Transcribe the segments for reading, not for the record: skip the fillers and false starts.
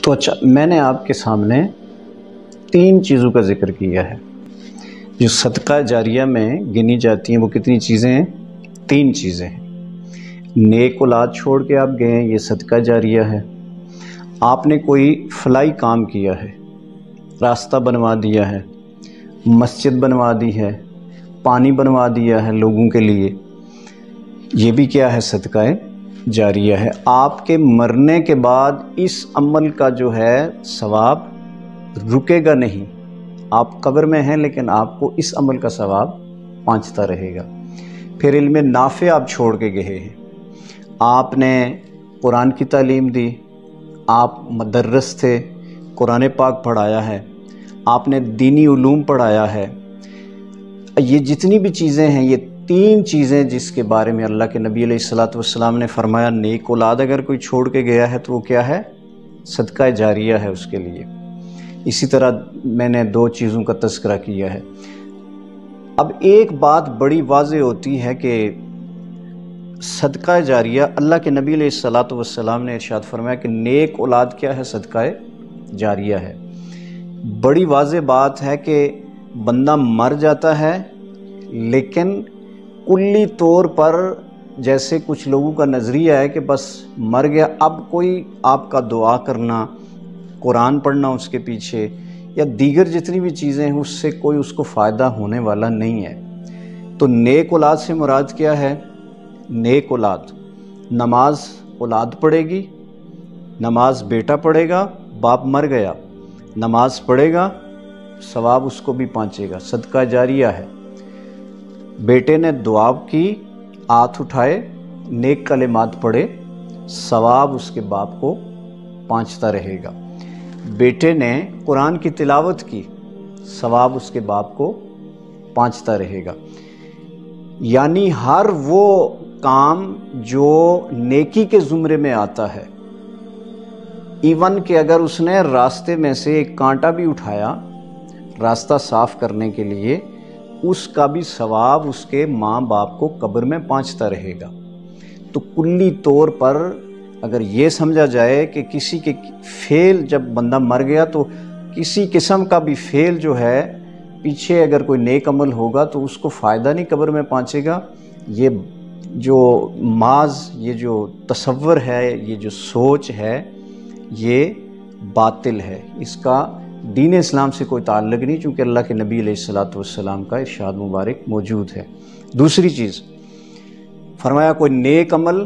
تو اچھا، میں نے آپ کے سامنے تین چیزوں کا ذکر کیا ہے جو صدقہ جاریہ میں گنی جاتی ہیں۔ وہ کتنی چیزیں ہیں؟ تین چیزیں ہیں۔ نیک اولاد چھوڑ کے آپ گئے ہیں، یہ صدقہ جاریہ ہے۔ آپ نے کوئی فلاحی کام کیا ہے، راستہ بنوا دیا ہے، مسجد بنوا دی ہے، پانی بنوا دیا ہے لوگوں کے لیے، یہ بھی کیا ہے؟ صدقہ جاریہ ہے۔ آپ کے مرنے کے بعد اس عمل کا جو ہے ثواب رکے گا نہیں۔ آپ قبر میں ہیں لیکن آپ کو اس عمل کا ثواب پہنچتا رہے گا۔ پھر علم نافع آپ چھوڑ کے گئے ہیں۔ آپ نے قرآن کی تعلیم دی، آپ مدرس تھے، قرآن پاک پڑھایا ہے، آپ نے دینی علوم پڑھایا ہے۔ یہ جتنی بھی چیزیں ہیں، یہ تین چیزیں جس کے بارے میں اللہ کے نبی علیہ السلام نے فرمایا نیک اولاد اگر کوئی چھوڑ کے گیا ہے تو وہ کیا ہے؟ صدقہ جاریہ ہے اس کے لیے۔ اسی طرح میں نے دو چیزوں کا تذکرہ کیا ہے۔ اب ایک بات بڑی واضح ہوتی ہے کہ صدقہ جاریہ، اللہ کے نبی علیہ السلام نے ارشاد فرمایا کہ نیک اولاد کیا ہے؟ صدقہ جاریہ ہے۔ بڑی واضح بات ہے کہ بندہ مر جاتا ہے لیکن کلی طور پر جیسے کچھ لوگوں کا نظریہ ہے کہ بس مر گیا، اب کوئی آپ کا دعا کرنا، قرآن پڑھنا اس کے پیچھے یا دیگر جتنی بھی چیزیں ہیں اس سے کوئی اس کو فائدہ ہونے والا نہیں ہے۔ تو نیک اولاد سے مراد کیا ہے؟ نیک اولاد نماز اولاد پڑھے گی، نماز بیٹا پڑھے گا، باپ مر گیا، نماز پڑھے گا، ثواب اس کو بھی پہنچے گا، صدقہ جاریہ ہے۔ بیٹے نے دعا کی، ہاتھ اٹھائے، نیک کلمات پڑھے، ثواب اس کے باپ کو پہنچتا رہے گا۔ بیٹے نے قرآن کی تلاوت کی، ثواب اس کے باپ کو پہنچتا رہے گا۔ یعنی ہر وہ کام جو نیکی کے زمرے میں آتا ہے، ایون کہ اگر اس نے راستے میں سے ایک کانٹا بھی اٹھایا راستہ صاف کرنے کے لیے، اس کا بھی ثواب اس کے ماں باپ کو قبر میں پہنچتا رہے گا۔ تو کلی طور پر اگر یہ سمجھا جائے کہ کسی کے فعل، جب بندہ مر گیا تو کسی قسم کا بھی فعل جو ہے پیچھے اگر کوئی نیک عمل ہوگا تو اس کو فائدہ نہیں قبر میں پہنچے گا، یہ جو محض یہ جو تصور ہے، یہ جو سوچ ہے، یہ باطل ہے۔ اس کا دین اسلام سے کوئی تعلق نہیں، چونکہ اللہ کے نبی علیہ السلام کا ارشاد مبارک موجود ہے۔ دوسری چیز فرمایا کوئی نیک عمل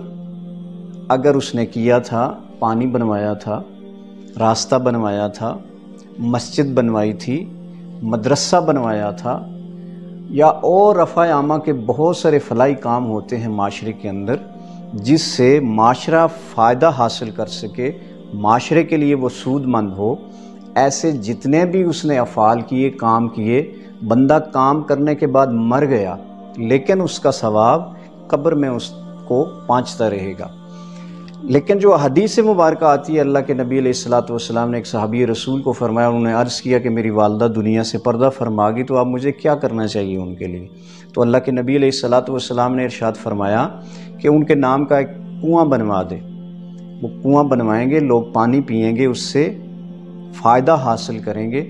اگر اس نے کیا تھا، پانی بنوایا تھا، راستہ بنوایا تھا، مسجد بنوائی تھی، مدرسہ بنوایا تھا، یا اور رفع عامہ کے بہت سارے فلاحی کام ہوتے ہیں معاشرے کے اندر جس سے معاشرہ فائدہ حاصل کر سکے، معاشرے کے لیے وہ سود مند ہو، ایسے جتنے بھی اس نے افعال کیے، کام کیے، بندہ کام کرنے کے بعد مر گیا لیکن اس کا ثواب قبر میں اس کو پہنچتا رہے گا۔ لیکن جو حدیث مبارکہ آتی ہے، اللہ کے نبی علیہ السلام نے ایک صحابی رسول کو فرمایا، انہوں نے عرض کیا کہ میری والدہ دنیا سے پردہ فرما گئی تو اب مجھے کیا کرنا چاہیے ان کے لیے؟ تو اللہ کے نبی علیہ السلام نے ارشاد فرمایا کہ ان کے نام کا ایک کنواں بنوا دے۔ وہ کنواں بنوائیں گے، لوگ پانی پئیں گے، اس سے فائدہ حاصل کریں گے،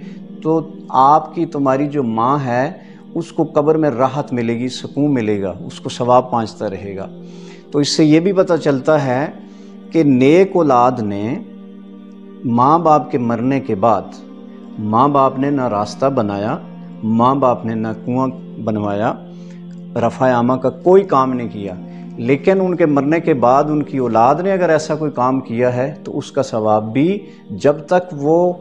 تو آپ کی تمہاری جو ماں ہے اس کو قبر میں راحت ملے گی، سکون ملے گا، اس کو ثواب پہنچتا رہے گا۔ تو اس سے یہ بھی پتہ چلتا ہے کہ نیک اولاد نے ماں باپ کے مرنے کے بعد، ماں باپ نے نہ راستہ بنایا، ماں باپ نے نہ کنواں بنوایا، رفع عامہ کا کوئی کام نہیں کیا، لیکن ان کے مرنے کے بعد ان کی اولاد نے اگر ایسا کوئی کام کیا ہے تو اس کا ثواب بھی، جب تک وہ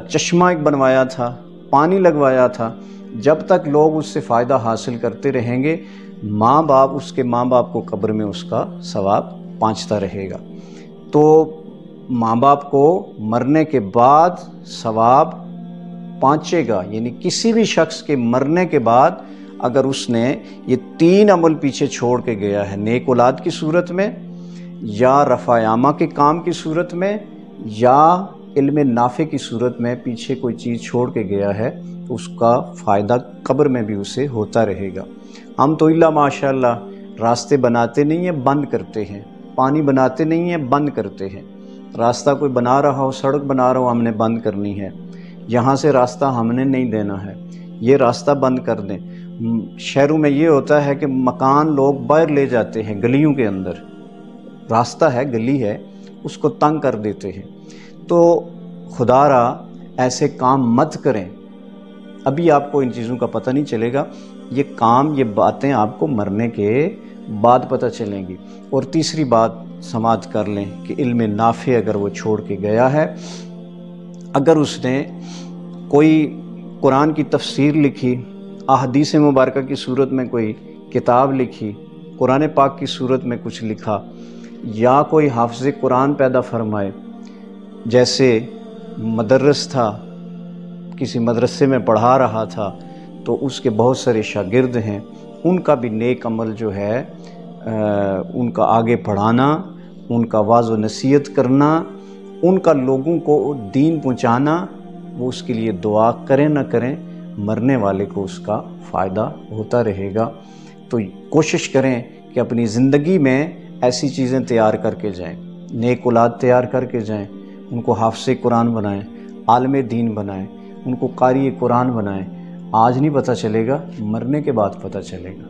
چشمہ ایک بنوایا تھا، پانی لگوایا تھا، جب تک لوگ اس سے فائدہ حاصل کرتے رہیں گے، ماں باپ، اس کے ماں باپ کو قبر میں اس کا ثواب پہنچتا رہے گا۔ تو ماں باپ کو مرنے کے بعد ثواب پہنچے گا، یعنی کسی بھی شخص کے مرنے کے بعد اگر اس نے یہ تین عمل پیچھے چھوڑ کے گیا ہے، نیک اولاد کی صورت میں، یا رفع عامہ کے کام کی صورت میں، یا علم نافع کی صورت میں پیچھے کوئی چیز چھوڑ کے گیا ہے، تو اس کا فائدہ قبر میں بھی اسے ہوتا رہے گا۔ ہم تو اللہ ماشاء اللہ راستے بناتے نہیں ہیں، بند کرتے ہیں، پانی بناتے نہیں ہیں، بند کرتے ہیں، راستہ کوئی بنا رہا ہو، سڑک بنا رہا ہو، ہم نے بند کرنی ہے، یہاں سے راستہ ہم نے نہیں دینا ہے، یہ راستہ بند کر دیں۔ شہروں میں یہ ہوتا ہے کہ مکان لوگ باہر لے جاتے ہیں، گلیوں کے اندر راستہ ہے، گلی ہے، اس کو تنگ کر دیتے ہیں۔ تو خدا را ایسے کام مت کریں۔ ابھی آپ کو ان چیزوں کا پتہ نہیں چلے گا، یہ کام، یہ باتیں آپ کو مرنے کے بعد پتہ چلیں گی۔ اور تیسری بات سماعت کر لیں کہ علم نافع اگر وہ چھوڑ کے گیا ہے، اگر اس نے کوئی قرآن کی تفسیر لکھی، احادیث مبارکہ کی صورت میں کوئی کتاب لکھی، قرآن پاک کی صورت میں کچھ لکھا، یا کوئی حافظ قرآن پیدا فرمائے، جیسے مدرس تھا، کسی مدرسے میں پڑھا رہا تھا، تو اس کے بہت سارے شاگرد ہیں، ان کا بھی نیک عمل جو ہے ان کا آگے پڑھانا، ان کا واعظ و نصیحت کرنا، ان کا لوگوں کو دین پہنچانا، وہ اس کے لیے دعا کریں نہ کریں، مرنے والے کو اس کا فائدہ ہوتا رہے گا۔ تو کوشش کریں کہ اپنی زندگی میں ایسی چیزیں تیار کر کے جائیں، نیک اولاد تیار کر کے جائیں، ان کو حافظ قرآن بنائیں، عالم دین بنائیں، ان کو قاری قرآن بنائیں۔ آج نہیں پتہ چلے گا، مرنے کے بعد پتہ چلے گا۔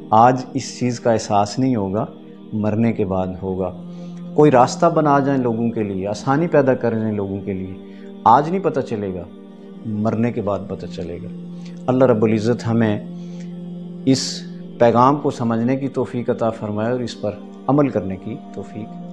آج اس چیز کا احساس نہیں ہوگا، مرنے کے بعد ہوگا۔ کوئی راستہ بنا جائیں لوگوں کے لیے، آسانی پیدا کر دیں لوگوں کے لیے، آج نہیں پتہ چلے گا، مرنے کے بعد پتہ چلے گا۔ اللہ رب العزت ہمیں اس پیغام کو سمجھنے کی توفیق عطا فرمائے اور اس پر عمل کرنے کی توفیق